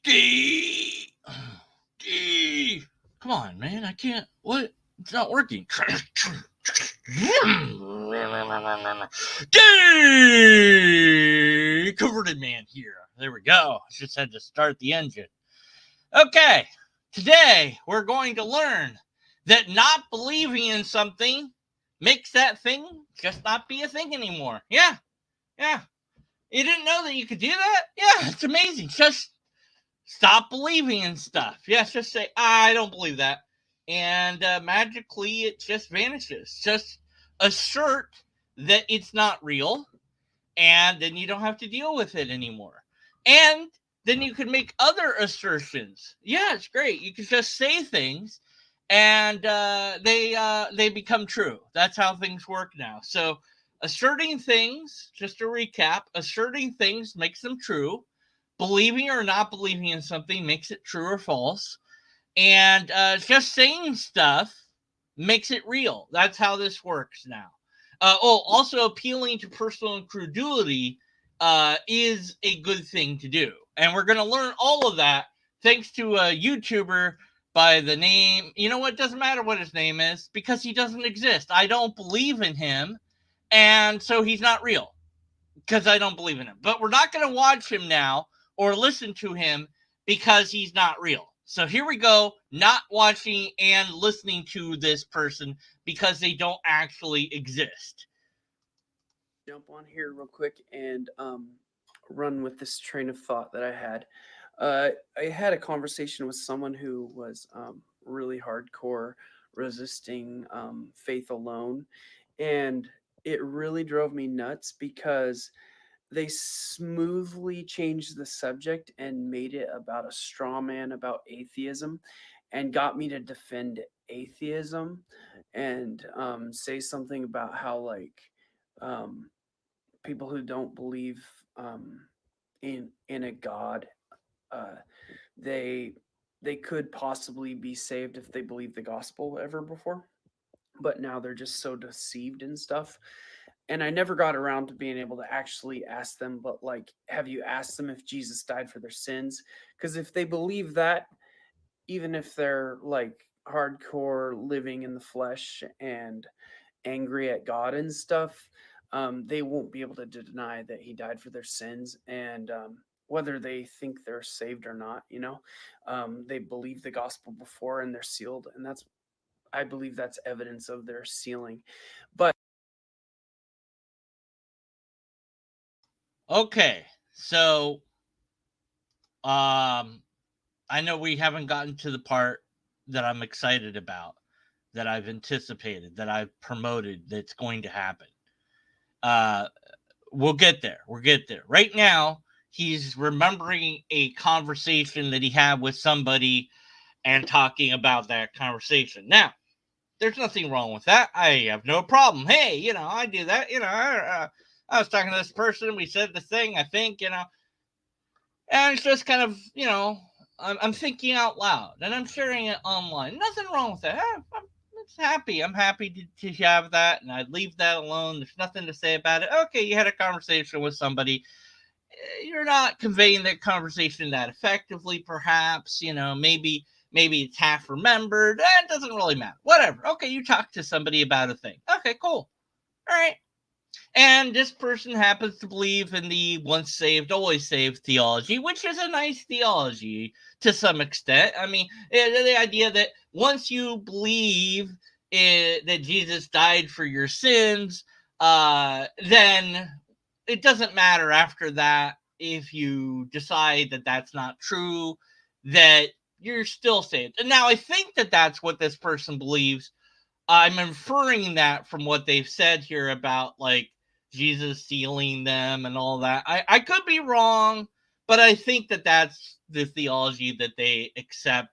D. D. Come on, man. I can't. What? It's not working. D. Converted man here. There we go. I just had to start the engine. Okay. Today, we're going to learn that not believing in something makes that thing just not be a thing anymore. Yeah. You didn't know that you could do that? Yeah, it's amazing. Just stop believing in stuff. Yes, just say, I don't believe that. And magically, it just vanishes. Just assert that it's not real, and then you don't have to deal with it anymore. And then you can make other assertions. Yeah, it's great. You can just say things, and they become true. That's how things work now. So asserting things, just to recap, asserting things makes them true. Believing or not believing in something makes it true or false. And just saying stuff makes it real. That's how this works now. Also appealing to personal incredulity is a good thing to do. And we're going to learn all of that thanks to a YouTuber by the name, you know what, doesn't matter what his name is, because he doesn't exist. I don't believe in him, and so he's not real, because I don't believe in him. But we're not going to watch him now or listen to him because he's not real. So here we go, not watching and listening to this person because they don't actually exist. Jump on here real quick and run with this train of thought that I had. I had a conversation with someone who was really hardcore resisting faith alone, and it really drove me nuts because they smoothly changed the subject and made it about a straw man about atheism and got me to defend atheism and say something about how um, people who don't believe in a god, uh, they they could possibly be saved if they believed the gospel ever before, but now they're just so deceived and stuff. And I never got around to being able to actually ask them, but like, have you asked them if Jesus died for their sins? Because if they believe that, even if they're like hardcore living in the flesh and angry at God and stuff, they won't be able to deny that He died for their sins. And whether they think they're saved or not, they believe the gospel before and they're sealed. And I believe that's evidence of their sealing. But Okay, so I know we haven't gotten to the part that I'm excited about, that I've anticipated, that I've promoted, that's going to happen. Uh, we'll get there. We'll get there. Right now, he's remembering a conversation that he had with somebody and talking about that conversation. Now, there's nothing wrong with that. I have no problem. Hey, I do that. I was talking to this person. We said the thing, I think, and it's just kind of, I'm thinking out loud and I'm sharing it online. Nothing wrong with that. I'm happy. I'm happy to have that, and I'd leave that alone. There's nothing to say about it. Okay, you had a conversation with somebody. You're not conveying that conversation that effectively, perhaps. Maybe it's half remembered. It doesn't really matter. Whatever. Okay, you talk to somebody about a thing. Okay, cool. All right. And this person happens to believe in the once saved, always saved theology, which is a nice theology to some extent. I mean, the idea that once you believe that Jesus died for your sins, then it doesn't matter after that if you decide that that's not true, that you're still saved. And now I think that that's what this person believes. I'm inferring that from what they've said here about like Jesus sealing them and all that. I could be wrong, but I think that that's the theology that they accept.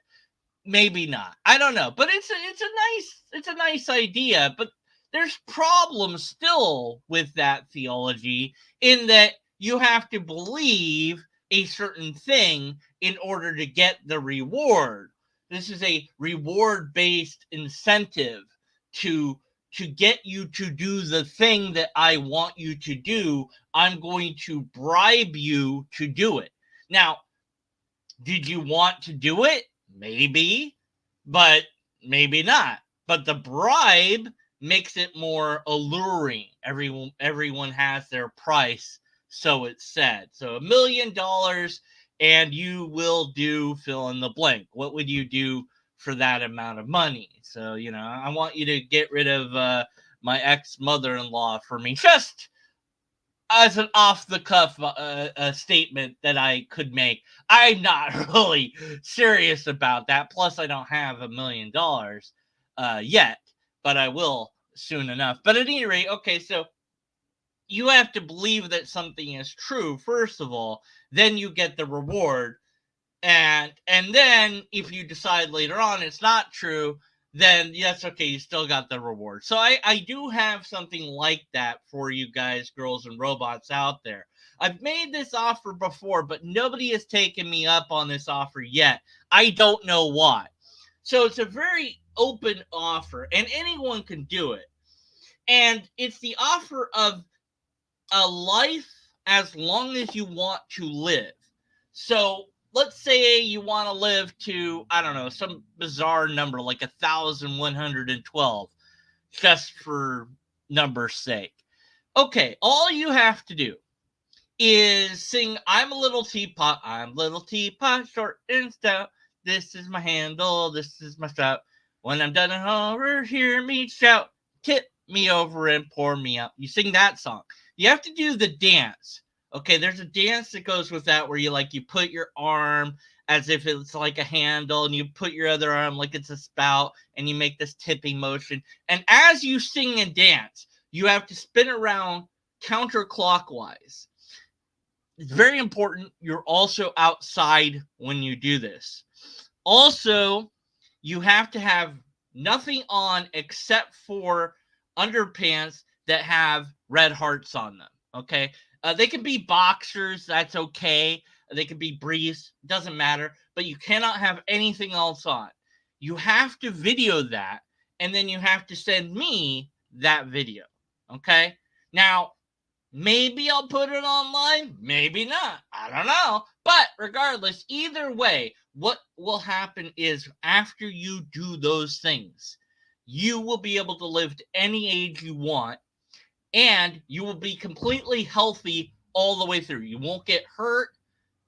Maybe not. I don't know, but it's a nice idea. But there's problems still with that theology in that you have to believe a certain thing in order to get the reward. This is a reward based incentive to get you to do the thing that I want you to do. I'm going to bribe you to do it. Now, Did you want to do it? Maybe, but maybe not. But the bribe makes it more alluring. Everyone has their price, so it's said. So $1 million, and you will do fill in the blank. What would you do for that amount of money? So, I want you to get rid of my ex-mother-in-law for me, just as an off the cuff statement that I could make. I'm not really serious about that. Plus, I don't have $1 million yet, but I will soon enough. But at any rate, okay, so you have to believe that something is true, first of all, then you get the reward. And then if you decide later on it's not true, then yes, okay, you still got the reward. So I do have something like that for you guys, girls and robots out there. I've made this offer before, but nobody has taken me up on this offer yet. I don't know why. So it's a very open offer, and anyone can do it. And it's the offer of a life as long as you want to live. So let's say you want to live to, I don't know, some bizarre number like 1,112, just for number's sake. Okay, all you have to do is sing I'm a little teapot, I'm a little teapot, short and stout. This is my handle, this is my spout. When I'm done in horror, hear me shout. Tip me over and pour me out. You sing that song. You have to do the dance. Okay, there's a dance that goes with that where you put your arm as if it's like a handle, and you put your other arm like it's a spout, and you make this tipping motion. And as you sing and dance, you have to spin around counterclockwise. It's very important you're also outside when you do this. Also, you have to have nothing on except for underpants that have red hearts on them. Okay, they can be boxers. That's okay. They can be briefs. Doesn't matter. But you cannot have anything else on. You have to video that, and then you have to send me that video. Okay. Now, maybe I'll put it online, maybe not. I don't know. But regardless, either way, what will happen is after you do those things, you will be able to live to any age you want, and you will be completely healthy all the way through. You won't get hurt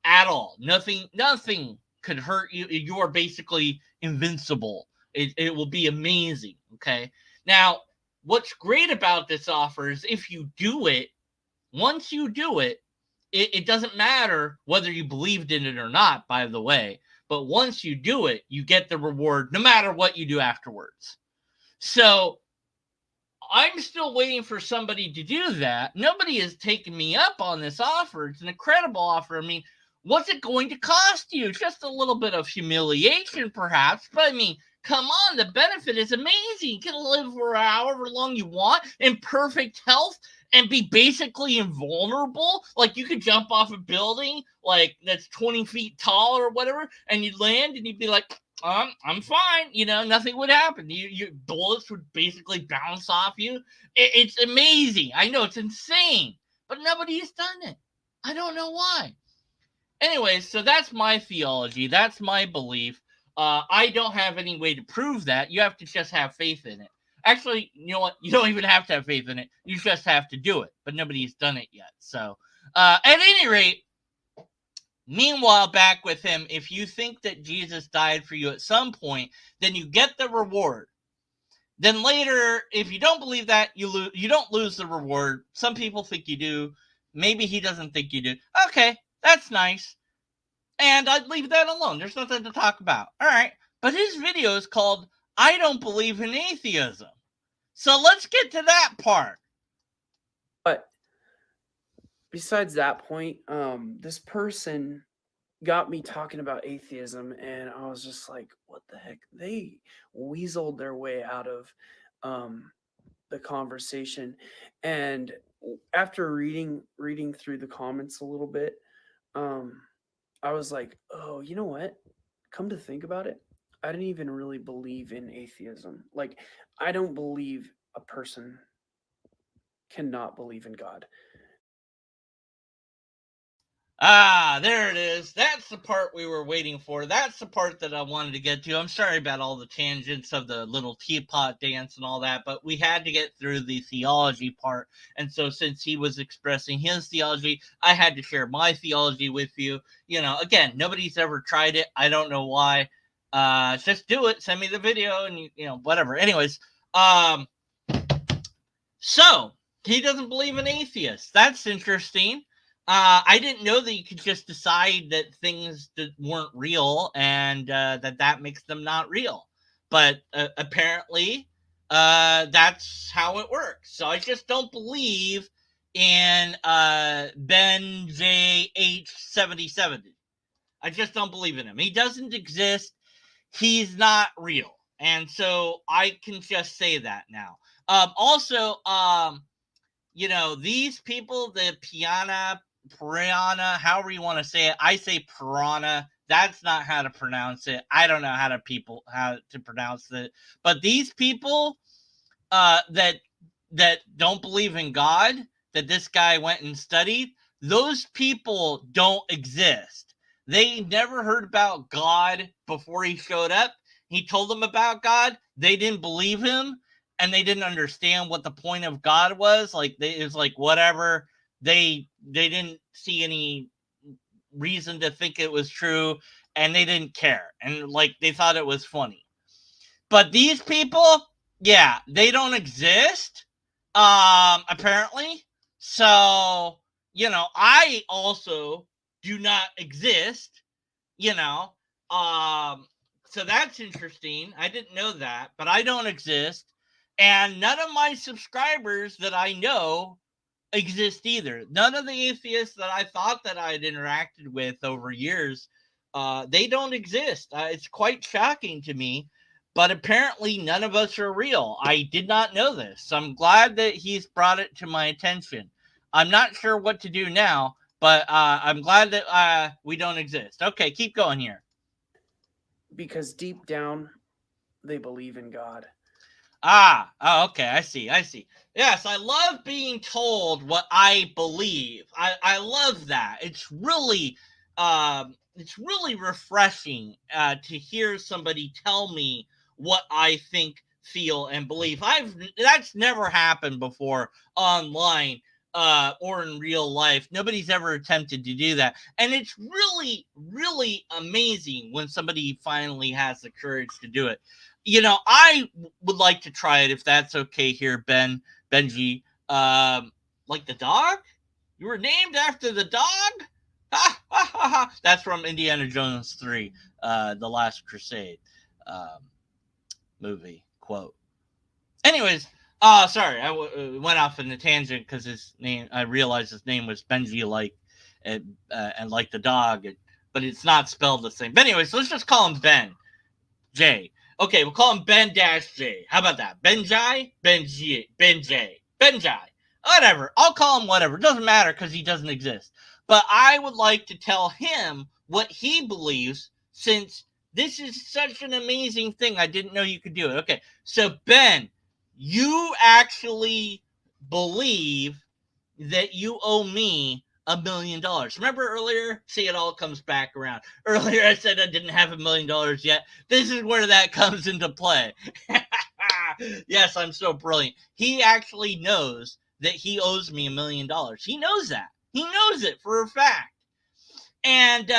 at all. Nothing could hurt you. You are basically invincible. It will be amazing. Okay. Now, what's great about this offer is if you do it, once you do it, it doesn't matter whether you believed in it or not, by the way. But once you do it, you get the reward no matter what you do afterwards. So I'm still waiting for somebody to do that. Nobody has taken me up on this offer. It's an incredible offer. I mean, what's it going to cost you? Just a little bit of humiliation, perhaps. But I mean, come on, the benefit is amazing. You can live for however long you want in perfect health and be basically invulnerable. Like you could jump off a building like that's 20 feet tall or whatever, and you'd land and you'd be like, I'm fine. Nothing would happen. You bullets would basically bounce off you. It's amazing. I know it's insane, but nobody has done it. I don't know why. Anyway, so that's my theology. That's my belief. I don't have any way to prove that. You have to just have faith in it. Actually, you know what? You don't even have to have faith in it. You just have to do it. But nobody's done it yet. So, at any rate, meanwhile, back with him, if you think that Jesus died for you at some point, then you get the reward. Then later, if you don't believe that, you don't lose the reward. Some people think you do. Maybe he doesn't think you do. Okay, that's nice. And I'd leave that alone. There's nothing to talk about. All right. But his video is called I Don't Believe in Atheism. So let's get to that part. But besides that point, this person got me talking about atheism, and I was just like, what the heck? They weaseled their way out of the conversation. And after reading through the comments a little bit, I was like, oh, you know what? Come to think about it, I didn't even really believe in atheism. Like, I don't believe a person cannot believe in God. Ah, there it is. That's the part we were waiting for. That's the part that I wanted to get to. I'm sorry about all the tangents of the little teapot dance and all that, but we had to get through the theology part. And so, since he was expressing his theology, I had to share my theology with you. You know, again, nobody's ever tried it. I don't know why. Just do it. Send me the video, and you know, whatever. Anyways, um, so he doesn't believe in atheists. That's interesting. I didn't know that you could just decide that things that weren't real and that makes them not real. But apparently, that's how it works. So I just don't believe in BenjH7070. I just don't believe in him. He doesn't exist. He's not real. And so I can just say that now. Also, you know, these people, the piranha, however you want to say it, I say piranha. That's not how to pronounce it. I don't know how to pronounce it. But these people that don't believe in God, that this guy went and studied, those people don't exist. They never heard about God before he showed up. He told them about God. They didn't believe him, and they didn't understand what the point of God was. Like it was like whatever. They didn't see any reason to think it was true, and they didn't care, and like they thought it was funny. But these people, yeah, they don't exist. Apparently. So, you know, I also do not exist, you know. Um, so that's interesting. I didn't know that, but I don't exist. And none of my subscribers that I know exist either. None of the atheists that I thought that I had interacted with over years, they don't exist. It's quite shocking to me, but apparently none of us are real. I did not know this. So I'm glad that he's brought it to my attention. I'm not sure what to do now, but I'm glad that we don't exist. Okay, keep going here. Because deep down, they believe in God. Oh, okay. I see. I see. Yes, I love being told what I believe. I love that. It's really refreshing to hear somebody tell me what I think, feel, and believe. That's never happened before online or in real life. Nobody's ever attempted to do that, and it's really amazing when somebody finally has the courage to do it. You know, I would like to try it if that's okay here, Benji. Like the dog? You were named after the dog? Ha ha ha ha! That's from Indiana Jones 3, The Last Crusade um, movie quote. Anyways, sorry, went off in a tangent because his name. I realized his name was Benji, like and like the dog, but it's not spelled the same. But anyways, let's just call him Ben J. Okay, we'll call him Ben-J. How about that? BenjH, BenjH. Whatever. I'll call him whatever. It doesn't matter because he doesn't exist. But I would like to tell him what he believes, since this is such an amazing thing. I didn't know you could do it. Okay, so Ben, you actually believe that you owe me $1 million. Remember earlier? See, it all comes back around. Earlier, I said I didn't have $1 million yet. This is where that comes into play. Yes, I'm so brilliant. He actually knows that he owes me $1 million. He knows that. He knows it for a fact. And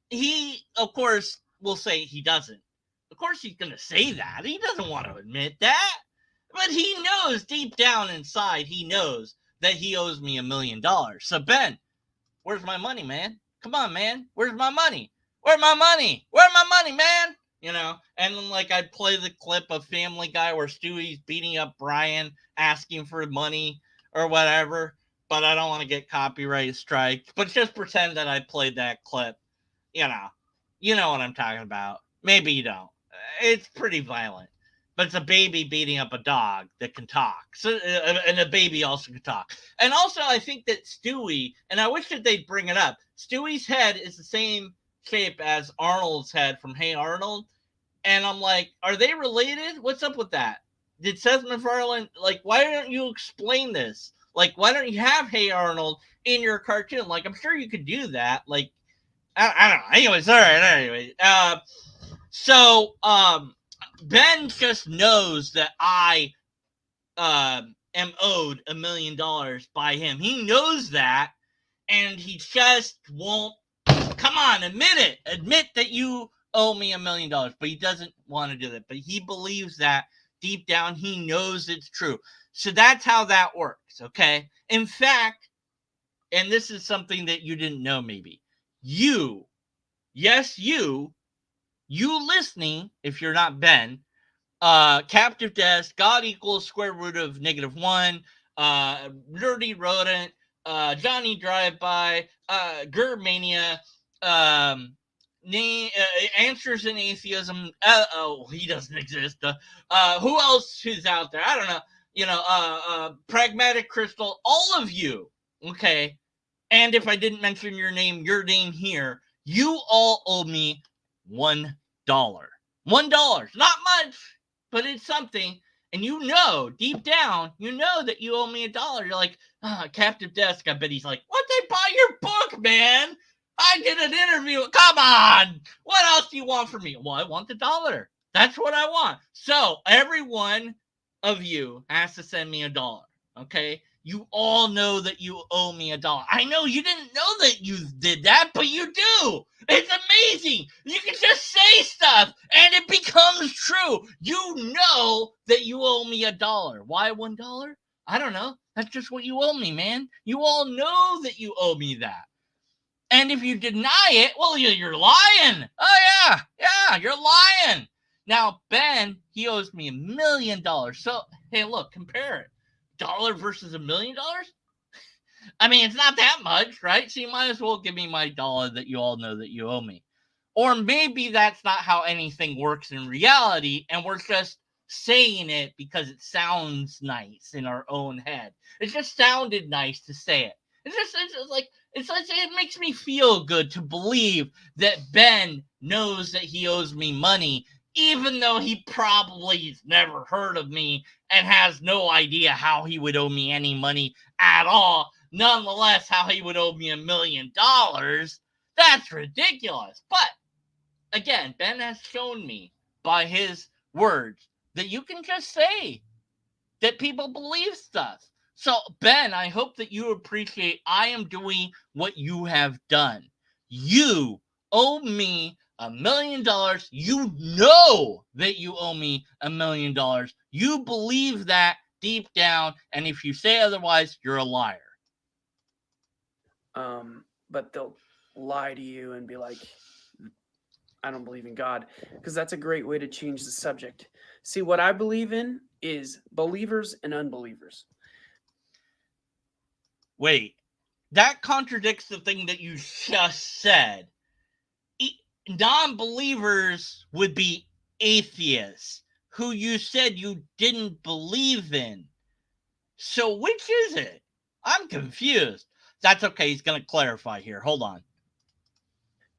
he, of course, will say he doesn't. Of course, he's going to say that. He doesn't want to admit that. But he knows deep down inside, he knows that he owes me $1 million. So, Ben, where's my money, man? Come on, man. Where's my money? Where's my money? Where's my money, man? You know, and then like I play the clip of Family Guy where Stewie's beating up Brian, asking for money or whatever. But I don't want to get copyright striked. But just pretend that I played that clip. You know what I'm talking about. Maybe you don't. It's pretty violent. But it's a baby beating up a dog that can talk. So, and a baby also can talk. And also, I think that Stewie, and I wish that they'd bring it up, Stewie's head is the same shape as Arnold's head from Hey Arnold. And I'm like, are they related? What's up with that? Did Seth MacFarlane, like, why don't you explain this? Like, why don't you have Hey Arnold in your cartoon? Like, I'm sure you could do that. Like, I don't know. Anyways, all right. Anyway, so Ben just knows that I am owed $1 million by him. He knows that, and he just won't. Come on, admit it. Admit that you owe me $1 million, but he doesn't want to do that. But he believes that deep down. He knows it's true. So that's how that works. Okay. In fact, and this is something that you didn't know, maybe you, yes, you listening, if you're not Ben, captive desk, God equals square root of -1, nerdy rodent, Johnny Drive-By, Germania, answers in atheism. He doesn't exist. Who else is out there? I don't know. Pragmatic Crystal, all of you. Okay. And if I didn't mention your name here, you all owe me $1. $1. Not much, but it's something. And you know, deep down, you know that you owe me $1. You're like, captive desk. I bet he's like, what, they buy your book, man? I did an interview. Come on. What else do you want from me? Well, I want $1. That's what I want. So every one of you has to send me $1. Okay? You all know that you owe me $1. I know you didn't know that you did that, but you do. It's amazing. You can just say stuff and it becomes true. You know that you owe me $1. Why $1? I don't know. That's just what you owe me, man. You all know that you owe me that. And if you deny it, well, you're lying. Oh, yeah, you're lying. Now, Ben, he owes me $1 million. So, hey, look, compare it. $1 versus $1 million? I mean, it's not that much, right? So you might as well give me my $1 that you all know that you owe me. Or maybe that's not how anything works in reality, and we're just saying it because it sounds nice in our own head. It just sounded nice to say it. It makes me feel good to believe that Ben knows that he owes me money, even though he probably's never heard of me and has no idea how he would owe me any money at all. Nonetheless, how he would owe me $1 million, that's ridiculous. But again, Ben has shown me by his words that you can just say that people believe stuff. So, Ben, I hope that you appreciate I am doing what you have done. You owe me $1 million. You know that you owe me $1 million. You believe that deep down, and if you say otherwise, you're a liar. But they'll lie to you and be like, I don't believe in God, because that's a great way to change the subject. See, what I believe in is believers and unbelievers. Wait, that contradicts the thing that you just said. Non-believers would be atheists, who you said you didn't believe in. So which is it? I'm confused. That's okay. He's going to clarify here. Hold on.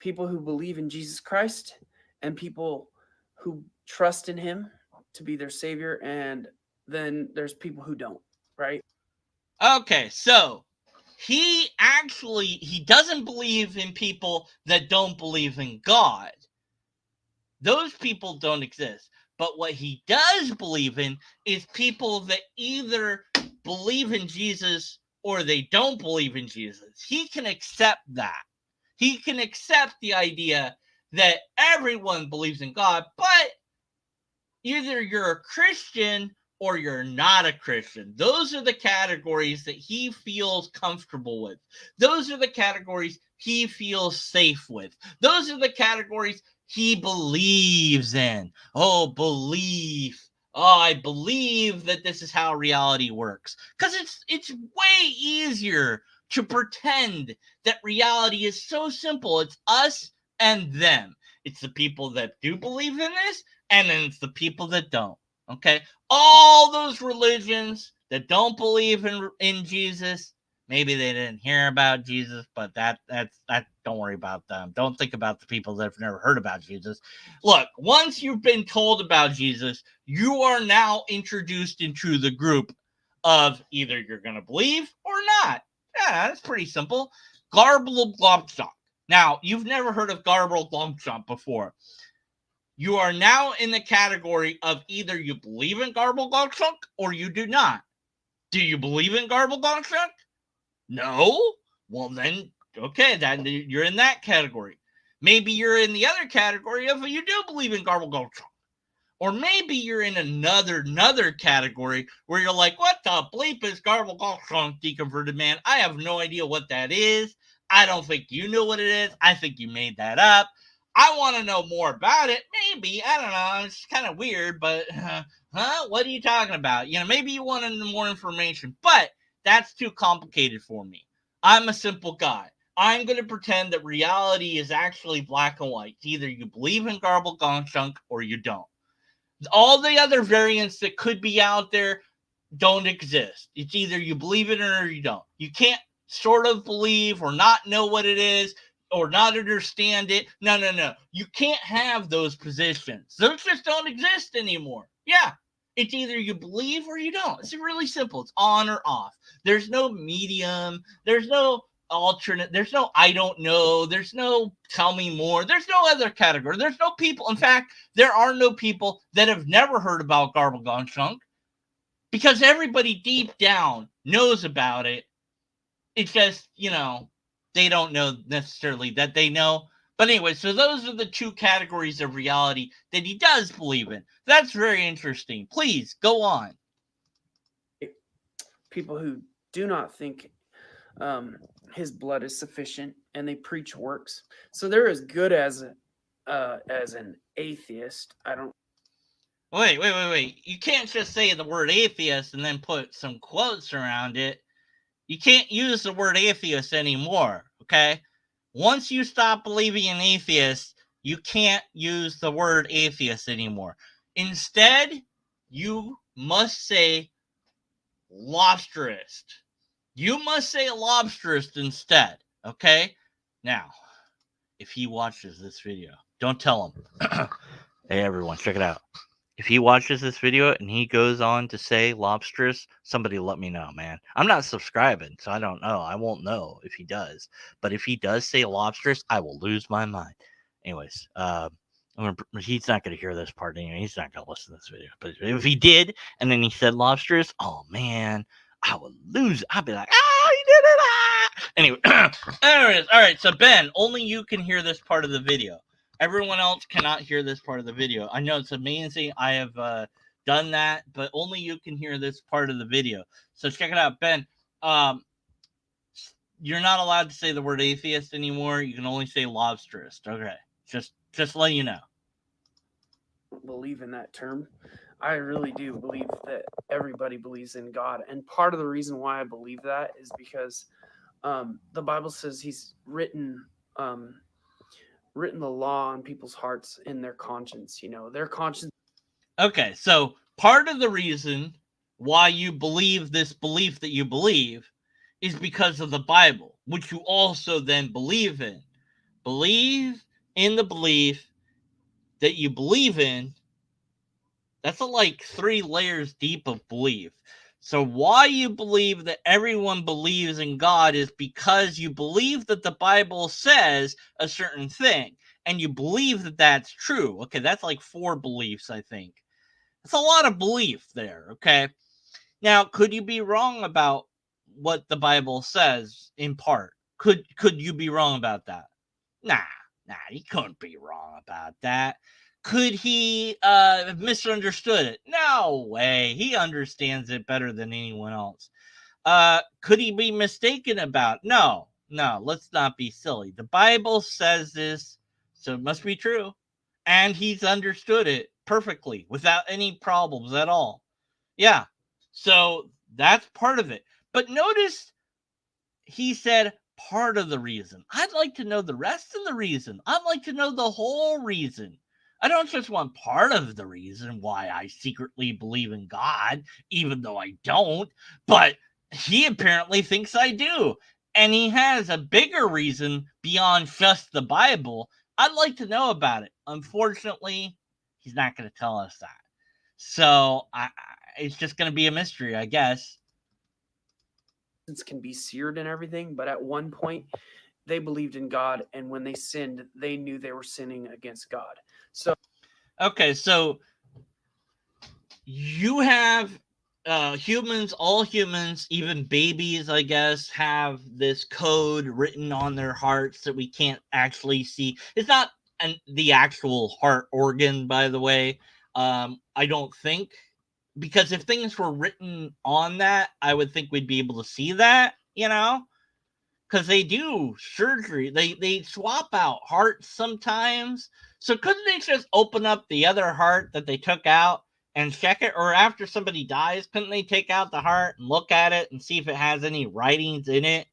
People who believe in Jesus Christ and people who trust in him to be their savior. And then there's people who don't, right? Okay, so he doesn't believe in people that don't believe in God. Those people don't exist. But what he does believe in is people that either believe in Jesus or they don't believe in Jesus. He can accept that. He can accept the idea that everyone believes in God, but either you're a Christian or you're not a Christian. Those are the categories that he feels comfortable with. Those are the categories he feels safe with. Those are the categories he believes in. Oh, belief. Oh, I believe that this is how reality works. Because it's way easier to pretend that reality is so simple. It's us and them. It's the people that do believe in this, and then it's the people that don't. Okay? All those religions that don't believe in Jesus, maybe they didn't hear about Jesus, but that's don't worry about them. Don't think about the people that have never heard about Jesus. Look, once you've been told about Jesus, you are now introduced into the group of either you're going to believe or not. Yeah, that's pretty simple. Garble globstop. Now, you've never heard of garble globstop before. You are now in the category of either you believe in garble globstop or you do not. Do you believe in garble globstop? No? Well, then, okay, then you're in that category. Maybe you're in the other category of you do believe in garble globstop. Or maybe you're in another category where you're like, what the bleep is garble globstop, deconverted man? I have no idea what that is. I don't think you know what it is. I think you made that up. I want to know more about it. Maybe. I don't know. It's kind of weird, but what are you talking about? Maybe you want more information, but that's too complicated for me. I'm a simple guy. I'm going to pretend that reality is actually black and white. Either you believe in garble globstop or you don't. All the other variants that could be out there don't exist. It's either you believe it or you don't. You can't sort of believe or not know what it is or not understand it. No. You can't have those positions. Those just don't exist anymore. Yeah. It's either you believe or you don't. It's really simple. It's on or off. There's no medium. There's no alternate. There's no I don't know. There's no tell me more. There's no other category. There's no people. In fact, there are no people that have never heard about garble globstop because everybody deep down knows about it. It's just, they don't know necessarily that they know. But anyway, so those are the two categories of reality that he does believe in. That's very interesting. Please go on. People who do not think his blood is sufficient, and they preach works. So they're as good as an atheist. I don't. Wait. You can't just say the word atheist and then put some quotes around it. You can't use the word atheist anymore, okay? Once you stop believing in atheists, you can't use the word atheist anymore. Instead, you must say lobsterist. You must say lobsterist instead, okay? Now, if he watches this video, don't tell him. Hey, everyone, check it out. If he watches this video and he goes on to say lobsterist, somebody let me know, man. I'm not subscribing, so I don't know. I won't know if he does. But if he does say lobsterist, I will lose my mind. Anyways, he's not going to hear this part anyway. He's not going to listen to this video. But if he did, and then he said lobsterist, oh, man, I would lose. I'd be like, he did it. Anyway, anyways, all right. So, Ben, only you can hear this part of the video. Everyone else cannot hear this part of the video. I know it's amazing. I have done that, but only you can hear this part of the video. So check it out, Ben. You're not allowed to say the word atheist anymore. You can only say lobsterist. Okay, just let you know. Believe in that term. I really do believe that everybody believes in God, and part of the reason why I believe that is because the Bible says He's written the law on people's hearts in their conscience, their conscience. Okay, so part of the reason why you believe this belief that you believe is because of the Bible, which you also then believe in. Believe in the belief that you believe in. That's like 3 layers deep of belief. So why you believe that everyone believes in God is because you believe that the Bible says a certain thing, and you believe that that's true. Okay, that's like 4 beliefs, I think. That's a lot of belief there, okay? Now, could you be wrong about what the Bible says in part? Could you be wrong about that? Nah, he couldn't be wrong about that. Could he have misunderstood it? No way. He understands it better than anyone else. Could he be mistaken about it? No, let's not be silly. The Bible says this, so it must be true. And he's understood it perfectly without any problems at all. Yeah, so that's part of it. But notice he said part of the reason. I'd like to know the rest of the reason. I'd like to know the whole reason. I don't just want part of the reason why I secretly believe in God, even though I don't, but he apparently thinks I do. And he has a bigger reason beyond just the Bible. I'd like to know about it. Unfortunately, he's not going to tell us that. So it's just going to be a mystery, I guess. can be seared and everything, but at one point they believed in God, and when they sinned, they knew they were sinning against God. So Okay, so you have humans, all humans, even babies, I guess, have this code written on their hearts that we can't actually see. It's not the actual heart organ, by the way. I don't think, because if things were written on that, I would think we'd be able to see that, because they do surgery. They swap out hearts sometimes. So couldn't they just open up the other heart that they took out and check it? Or after somebody dies, couldn't they take out the heart and look at it and see if it has any writings in it?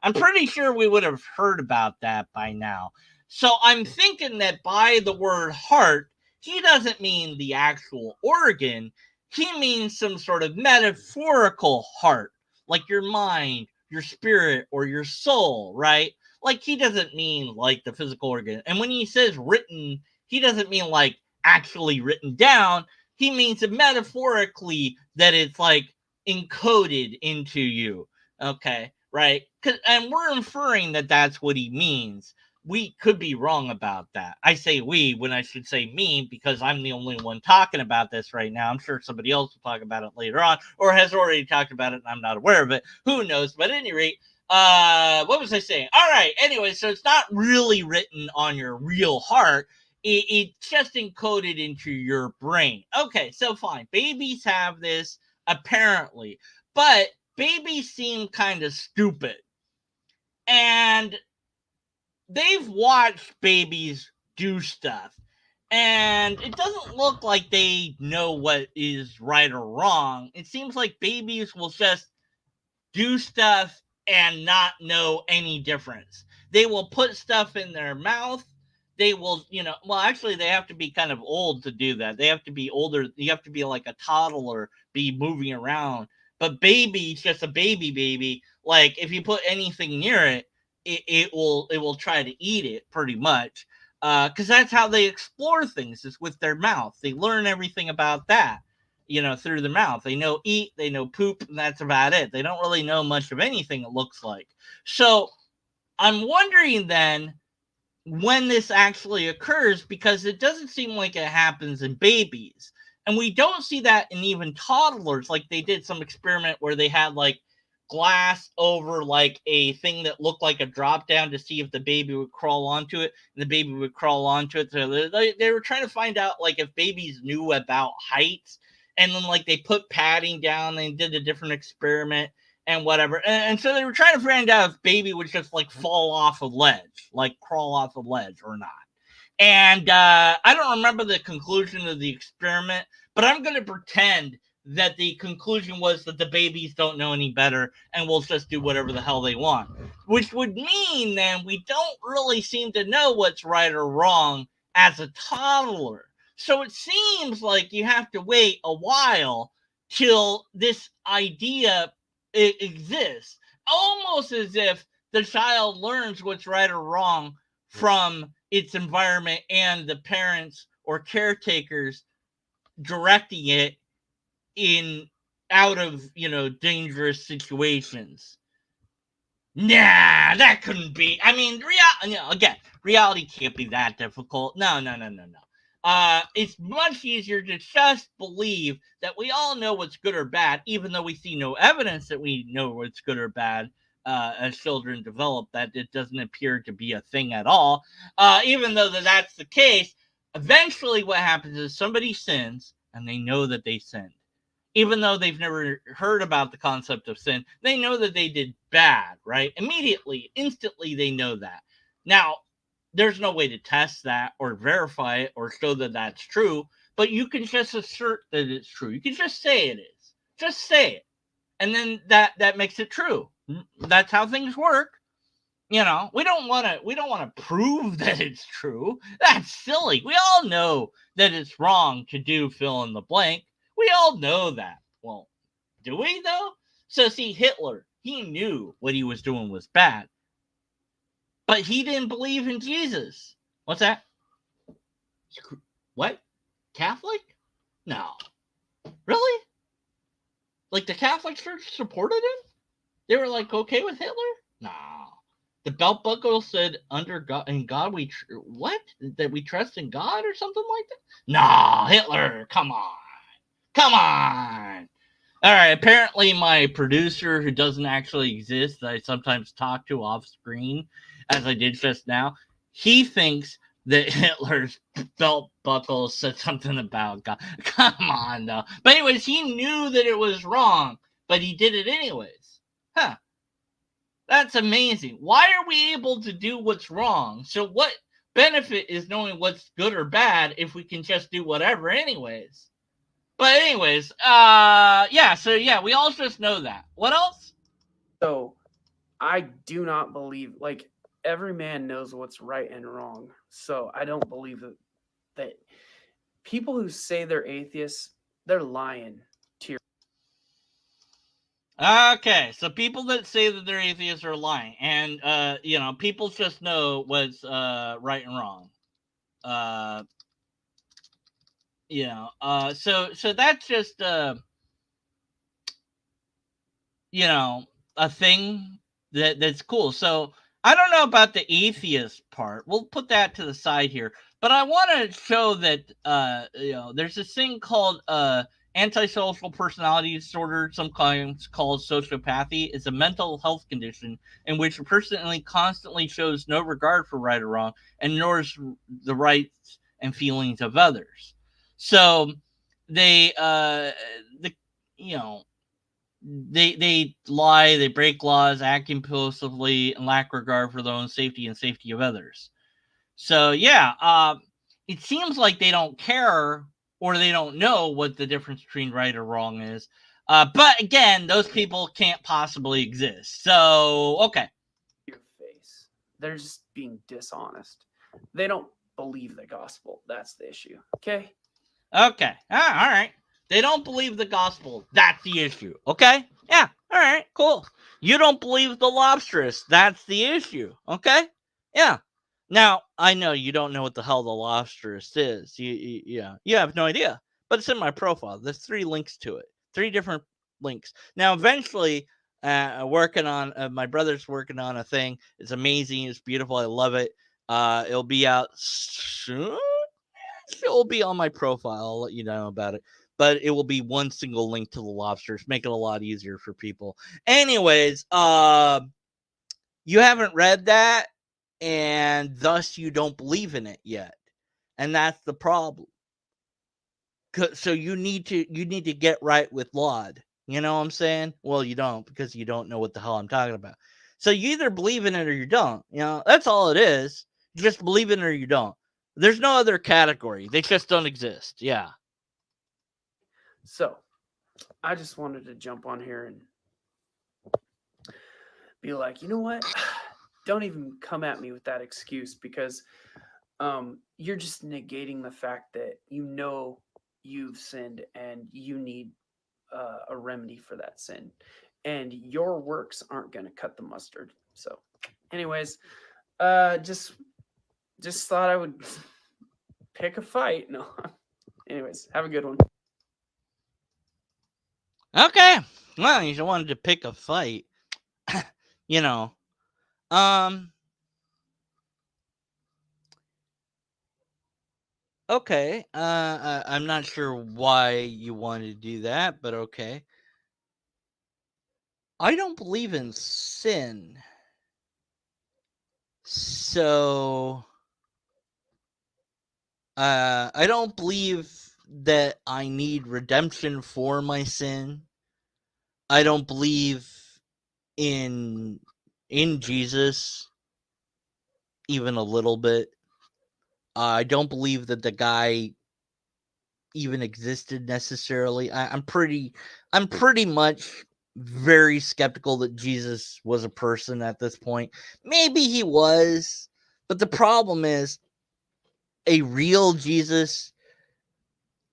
I'm pretty sure we would have heard about that by now. So I'm thinking that by the word heart, he doesn't mean the actual organ. He means some sort of metaphorical heart, like your mind, your spirit, or your soul, right? Like he doesn't mean like the physical organ. And when he says written, he doesn't mean like actually written down. He means it metaphorically, that it's like encoded into you. Okay, right? And we're inferring that that's what he means. We could be wrong about that. I say we when I should say me, because I'm the only one talking about this right now. I'm sure somebody else will talk about it later on, or has already talked about it and I'm not aware of it. Who knows? But at any rate, what was I saying? All right. Anyway, so it's not really written on your real heart. It's just encoded into your brain. Okay, so fine. Babies have this apparently, but babies seem kind of stupid. And they've watched babies do stuff. And it doesn't look like they know what is right or wrong. It seems like babies will just do stuff and not know any difference. They will put stuff in their mouth. They will, well, actually, they have to be kind of old to do that. They have to be older. You have to be like a toddler, be moving around. But baby's just a baby. Like if you put anything near it, it will try to eat it pretty much. Because that's how they explore things, is with their mouth. They learn everything about that, through the mouth. They know eat, they know poop, and that's about it. They don't really know much of anything, it looks like. So I'm wondering then when this actually occurs, because it doesn't seem like it happens in babies. And we don't see that in even toddlers. Like they did some experiment where they had like glass over like a thing that looked like a drop down to see if the baby would crawl onto it, and the baby would crawl onto it. So they were trying to find out like if babies knew about heights. And then like they put padding down, they did a different experiment and whatever. And so they were trying to find out if baby would just like fall off a ledge, like crawl off a ledge or not. And I don't remember the conclusion of the experiment, but I'm going to pretend that the conclusion was that the babies don't know any better and will just do whatever the hell they want. Which would mean then we don't really seem to know what's right or wrong as a toddler. So it seems like you have to wait a while till this idea exists. Almost as if the child learns what's right or wrong from its environment and the parents or caretakers directing it in out of dangerous situations. Nah, that couldn't be. I mean, reality can't be that difficult. No. It's much easier to just believe that we all know what's good or bad, even though we see no evidence that we know what's good or bad. As children develop, that it doesn't appear to be a thing at all. Even though that's the case, eventually what happens is somebody sins and they know that they sinned. Even though they've never heard about the concept of sin, they know that they did bad, right? Immediately, instantly, they know that. Now, there's no way to test that or verify it or show that that's true, but you can just assert that it's true. You can just say it is. Just say it. And then that makes it true. That's how things work. We don't want to prove that it's true. That's silly. We all know that it's wrong to do fill in the blank. We all know that. Well, do we though? So see, Hitler, he knew what he was doing was bad, but he didn't believe in Jesus. What's that? What? Catholic? No. Really? Like the Catholic Church supported him? They were like okay with Hitler? No. The belt buckle said, "Under God, in God we what? That we trust in God or something like that." No, Hitler. Come on, come on. All right. Apparently, my producer, who doesn't actually exist, that I sometimes talk to off screen, as I did just now, he thinks that Hitler's belt buckle said something about God. Come on, though. But anyways, he knew that it was wrong, but he did it anyways. Huh. That's amazing. Why are we able to do what's wrong? So what benefit is knowing what's good or bad if we can just do whatever anyways? But anyways, yeah, we all just know that. What else? So I do not believe, like, every man knows what's right and wrong. So I don't believe that people who say they're atheists, they're lying to your. Okay, so people that say that they're atheists are lying, and people just know what's right and wrong. So that's just a thing that's cool. So I don't know about the atheist part. We'll put that to the side here. But I want to show that there's this thing called antisocial personality disorder, sometimes called sociopathy. It's a mental health condition in which a person constantly shows no regard for right or wrong and ignores the rights and feelings of others. So they they lie, they break laws, act impulsively, and lack regard for their own safety and safety of others. So it seems like they don't care or they don't know what the difference between right or wrong is. But again, those people can't possibly exist. So okay. Your face. They're just being dishonest. They don't believe the gospel. That's the issue. Okay. Okay. All right. They don't believe the gospel. That's the issue. Okay? Yeah. All right. Cool. You don't believe the Lobsters. That's the issue. Okay? Yeah. Now, I know you don't know what the hell the Lobsters is. You have no idea. But it's in my profile. There's 3 links to it. 3 different links. Now, eventually, working on my brother's working on a thing. It's amazing. It's beautiful. I love it. It'll be out soon. It will be on my profile. I'll let you know about it. But it will be one single link to the Lobsters, make it a lot easier for people. Anyways, you haven't read that, and thus you don't believe in it yet, and that's the problem. So you need to get right with Laud. You know what I'm saying? Well, you don't, because you don't know what the hell I'm talking about. So you either believe in it or you don't. That's all it is. You just believe in it or you don't. There's no other category. They just don't exist. Yeah. So I just wanted to jump on here and be like, you know what? Don't even come at me with that excuse, because you're just negating the fact that you've sinned and you need a remedy for that sin, and your works aren't going to cut the mustard. So anyways, just thought I would pick a fight. No. Anyways, have a good one. Okay. Well, you wanted to pick a fight. Okay. I'm not sure why you wanted to do that, but okay. I don't believe in sin. So I don't believe that I need redemption for my sin. I don't believe in Jesus even a little bit. I don't believe that the guy even existed necessarily. I'm pretty much very skeptical that Jesus was a person at this point. Maybe he was, but the problem is a real Jesus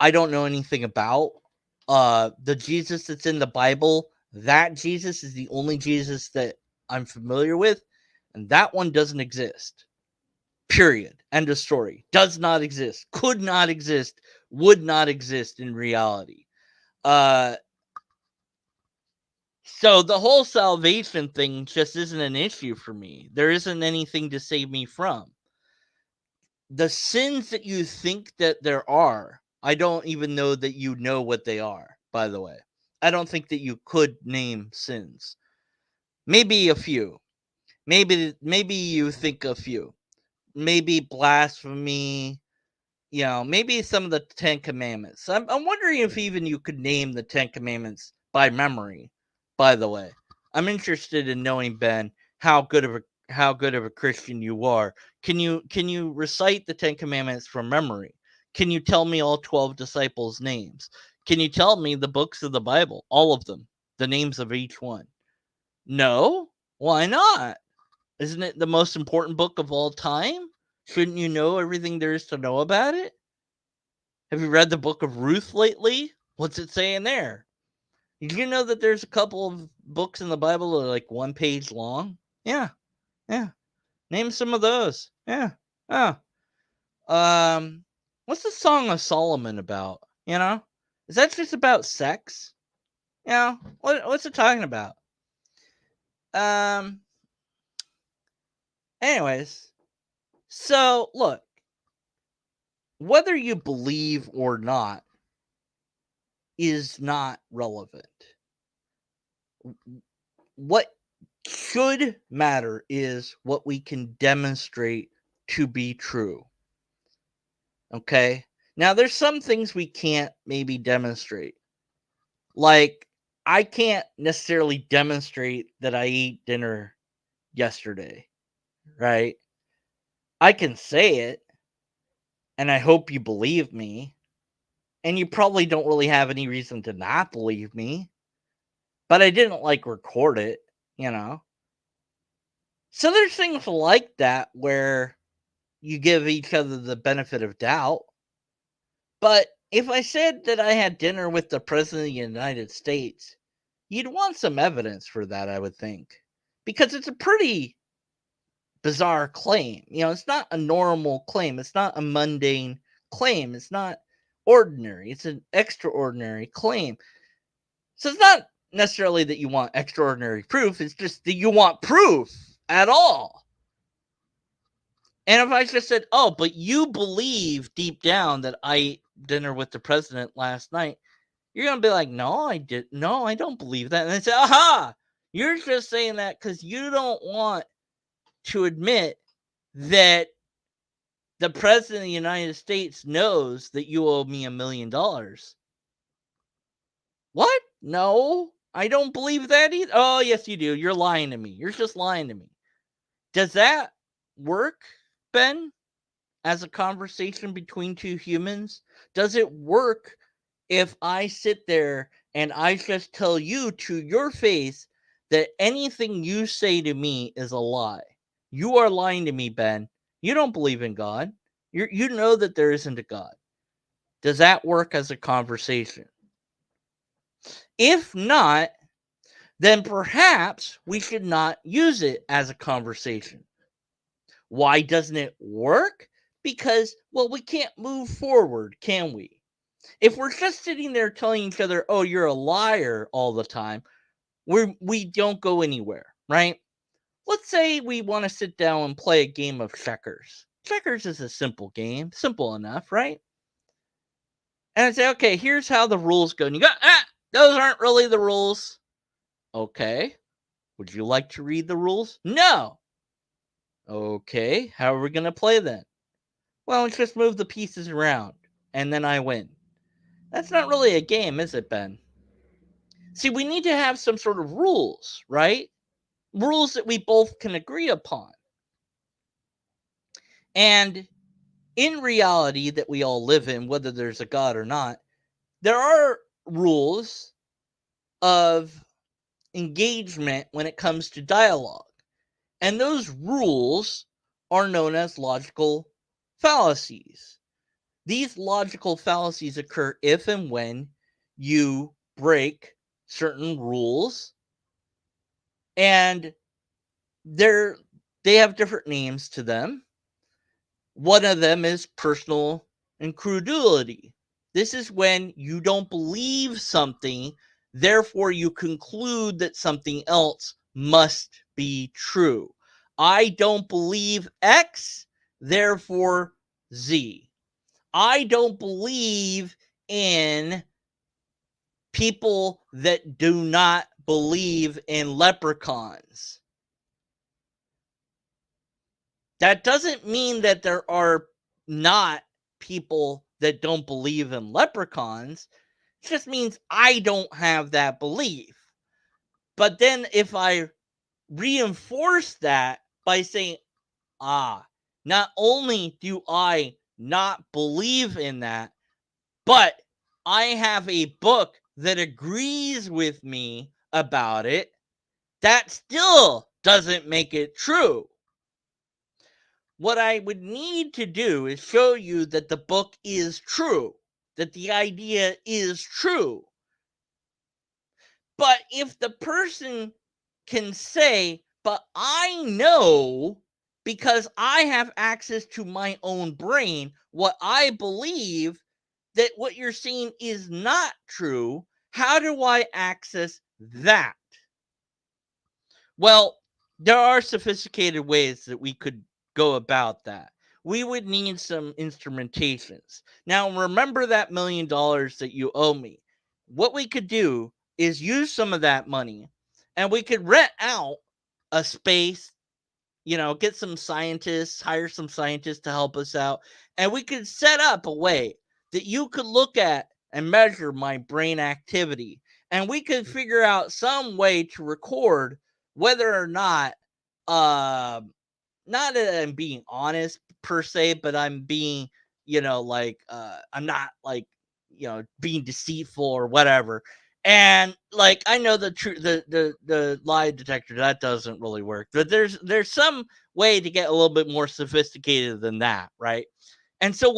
I don't know anything about. The Jesus that's in the Bible, that Jesus is the only Jesus that I'm familiar with, and that one doesn't exist. Period. End of story. Does not exist. Could not exist. Would not exist in reality. So the whole salvation thing just isn't an issue for me. There isn't anything to save me from. The sins that you think that there are, I don't even know that you know what they are, by the way. I don't think that you could name sins. Maybe a few. Maybe you think a few. Maybe blasphemy, maybe some of the Ten Commandments. I'm wondering if even you could name the Ten Commandments by memory, by the way. I'm interested in knowing, Ben, how good of a Christian you are. Can you recite the Ten Commandments from memory? Can you tell me all 12 disciples' names? Can you tell me the books of the Bible, all of them, the names of each one? No? Why not? Isn't it the most important book of all time? Shouldn't you know everything there is to know about it? Have you read the book of Ruth lately? What's it saying there? Did you know that there's a couple of books in the Bible that are like 1 page long? Yeah, yeah. Name some of those. Yeah. Oh. What's the Song of Solomon about? Is that just about sex? What's it talking about? Um. Anyways, so look, whether you believe or not is not relevant. What should matter is what we can demonstrate to be true. Okay? Now, there's some things we can't maybe demonstrate. Like, I can't necessarily demonstrate that I ate dinner yesterday, right? I can say it, and I hope you believe me. And you probably don't really have any reason to not believe me. But I didn't record it, you know? So there's things like that where you give each other the benefit of doubt. But if I said that I had dinner with the President of the United States, you'd want some evidence for that, I would think. Because it's a pretty bizarre claim. It's not a normal claim. It's not a mundane claim. It's not ordinary. It's an extraordinary claim. So it's not necessarily that you want extraordinary proof. It's just that you want proof at all. And if I just said, oh, but you believe deep down that I ate dinner with the president last night, you're going to be like, no, I don't believe that. And they say, aha, you're just saying that because you don't want to admit that the president of the United States knows that you owe me $1 million. What? No, I don't believe that either. Oh, yes, you do. You're lying to me. You're just lying to me. Does that work, Ben? As a conversation between two humans? Does it work if I sit there and I just tell you to your face that anything you say to me is a lie? You are lying to me, Ben. You don't believe in God. You know that there isn't a God. Does that work as a conversation? If not, then perhaps we should not use it as a conversation. Why doesn't it work? Because, well, we can't move forward, can we? If we're just sitting there telling each other, oh, you're a liar all the time, we don't go anywhere, right? Let's say we want to sit down and play a game of checkers. Checkers is a simple game, simple enough, right? And I say, okay, here's how the rules go. And you go, those aren't really the rules. Okay. Would you like to read the rules? No. Okay, how are we going to play then? Well, let's just move the pieces around, and then I win. That's not really a game, is it, Ben? See, we need to have some sort of rules, right? Rules that we both can agree upon. And in reality that we all live in, whether there's a God or not, there are rules of engagement when it comes to dialogue. And those rules are known as logical fallacies. These logical fallacies occur if and when you break certain rules, and they have different names to them. One of them is personal incredulity. This is when you don't believe something Therefore, you conclude that something else must be true. I don't believe X, therefore Z. I don't believe in people that do not believe in leprechauns. That doesn't mean that there are not people that don't believe in leprechauns. It just means I don't have that belief. But then if I reinforce that by saying, not only do I not believe in that, but I have a book that agrees with me about it, that still doesn't make it true. What I would need to do is show you that the book is true, that the idea is true. But if the person can say, but I know because I have access to my own brain what I believe, that what you're saying is not true, how do I access that? Well, there are sophisticated ways that we could go about that. We would need some instrumentations. Now, remember that $1 million that you owe me. What we could do is use some of that money and we could rent out a space, get some scientists, hire some scientists to help us out, and we could set up a way that you could look at and measure my brain activity, and we could figure out some way to record whether or not, not that I'm being honest per se, but I'm being, I'm not like, being deceitful or whatever. And like, I know the truth, the lie detector, that doesn't really work, but there's some way to get a little bit more sophisticated than that, right? And so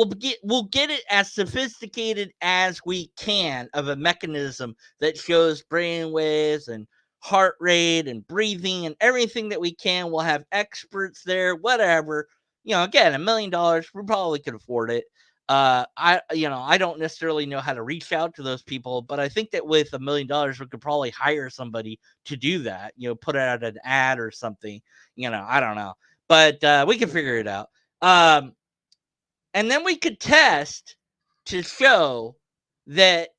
we'll get it as sophisticated as we can of a mechanism that shows brain waves and heart rate and breathing and everything that we can. We'll have experts there, whatever. Again, $1 million, we probably could afford it. I don't necessarily know how to reach out to those people, but I think that with $1 million, we could probably hire somebody to do that. Put out an ad or something. I don't know, but we can figure it out. And then we could test to show that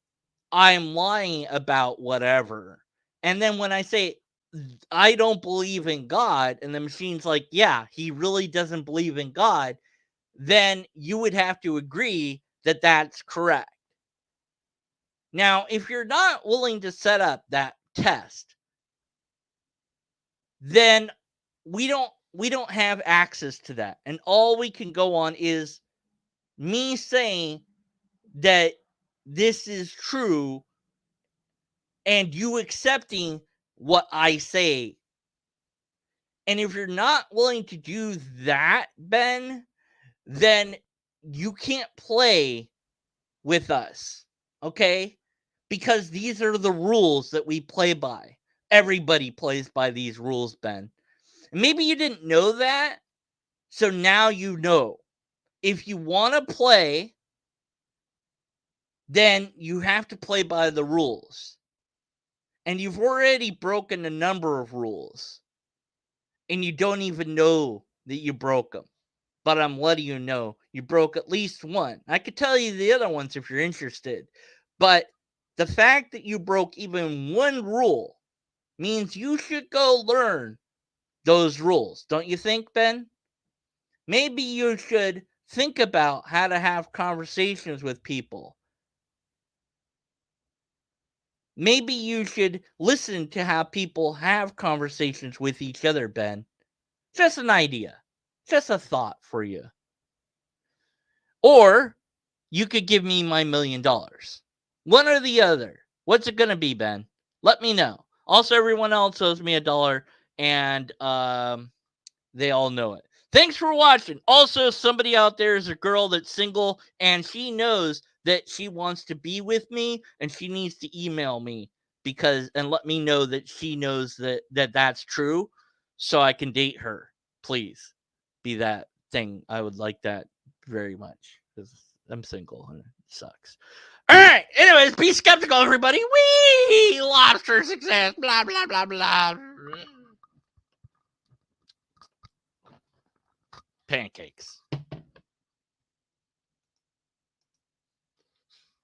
I'm lying about whatever. And then when I say I don't believe in God, and the machine's like, yeah, he really doesn't believe in God, then you would have to agree that that's correct. Now, if you're not willing to set up that test, then we don't have access to that. And all we can go on is me saying that this is true and you accepting what I say. And if you're not willing to do that, Ben, then you can't play with us, okay? Because these are the rules that we play by. Everybody plays by these rules, Ben. And maybe you didn't know that, so now you know. If you want to play, then you have to play by the rules. And you've already broken a number of rules. And you don't even know that you broke them. But I'm letting you know you broke at least one. I could tell you the other ones if you're interested. But the fact that you broke even one rule means you should go learn those rules. Don't you think, Ben? Maybe you should think about how to have conversations with people. Maybe you should listen to how people have conversations with each other, Ben. Just an idea. Just a thought for you. Or you could give me my $1 million. One or the other. What's it going to be, Ben? Let me know. Also, everyone else owes me $1, and they all know it. Thanks for watching. Also, somebody out there is a girl that's single, and she knows that she wants to be with me, and she needs to email me and let me know that she knows that that's true, so I can date her. Please be that thing. I would like that very much. I'm single. And it sucks. All right. Anyways, be skeptical, everybody. Wee lobster success. Blah blah blah blah. Pancakes.